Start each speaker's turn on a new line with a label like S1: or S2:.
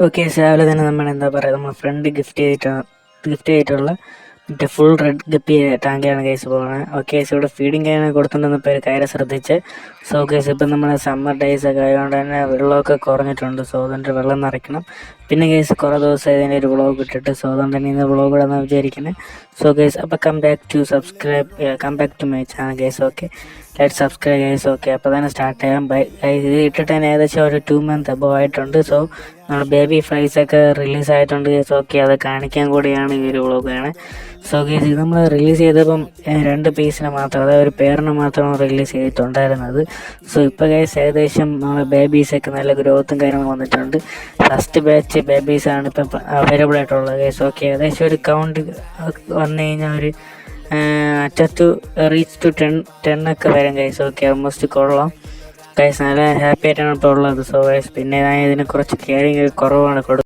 S1: Okay, രാവിലെ തന്നെ നമ്മൾ എന്താ പറയുക, നമ്മൾ ഫ്രണ്ട് ഗിഫ്റ്റ് ചെയ്തിട്ടുള്ള മറ്റേ ഫുൾ റെഡ് ഗപ്പി ടാങ്കിയാണ് കേസ് പോകുന്നത്. ഓക്കെ, ഇവിടെ ഫീഡിങ് കാര്യങ്ങൾ കൊടുത്തിട്ടുണ്ടെന്നപ്പോൾ ഒരു കാര്യം ശ്രദ്ധിച്ച്. സോ കേസ് ഇപ്പം നമ്മുടെ സമ്മർ ഡേയ്സ് ഒക്കെ ആയതുകൊണ്ട് തന്നെ വെള്ളമൊക്കെ കുറഞ്ഞിട്ടുണ്ട്. സോ അതുകൊണ്ട് വെള്ളം നിറയ്ക്കണം. പിന്നെ കേസ് കുറേ ദിവസം ഇതിൻ്റെ ഒരു വ്ളോഗ് ഇട്ടിട്ട്, സോ അതുകൊണ്ട് തന്നെ ഇന്ന് വ്ളോഗ് ഇടാന്ന് വിചാരിക്കുന്നത്. സോ കേസ് അപ്പോൾ come back to my channel guys. Okay, like subscribe guys. Okay, അപ്പോൾ തന്നെ സ്റ്റാർട്ട് ചെയ്യാം. ഇത് ഇട്ടിട്ട് തന്നെ ഏകദേശം ഒരു 2 months അബവ് ആയിട്ടുണ്ട്. സോ നമ്മുടെ ബേബി ഫ്ലൈസ് ഒക്കെ റിലീസ് ആയിട്ടുണ്ട് കേസ്. ഓക്കെ, അത് കാണിക്കാൻ കൂടിയാണ് ഈ ഒരു വ്ളോഗാണ്. സോ കേസ് ഇത് നമ്മൾ റിലീസ് ചെയ്തപ്പം 2 പീസിന് മാത്രം, അതായത് ഒരു പേരിന് മാത്രമാണ് റിലീസ് ചെയ്തിട്ടുണ്ടായിരുന്നത്. സോ ഇപ്പോൾ കേസ് ഏകദേശം നമ്മുടെ ബേബീസൊക്കെ നല്ല ഗ്രോത്തും കാര്യങ്ങളും വന്നിട്ടുണ്ട്. ഫസ്റ്റ് ബാച്ച് ബേബീസാണ് ഇപ്പം അവൈലബിൾ ആയിട്ടുള്ളത് കേസ്. ഓക്കെ, ഏകദേശം ഒരു കൗണ്ട് വന്നു കഴിഞ്ഞാൽ ഒരു ടു റീച്ച് ടു 10 ഒക്കെ വരും കേസ്. ഓക്കെ, ഓൾമോസ്റ്റ് കൊള്ളാം ഗൈസ്, നല്ല ഹാപ്പി ആയിട്ടാണ് ഇപ്പോൾ ഉള്ളത്. സോ ഗൈസ് പിന്നെ ഞാൻ ഇതിനെ കുറച്ച് കെയറിങ് കുറവാണ് കൊടുക്കുന്നത്.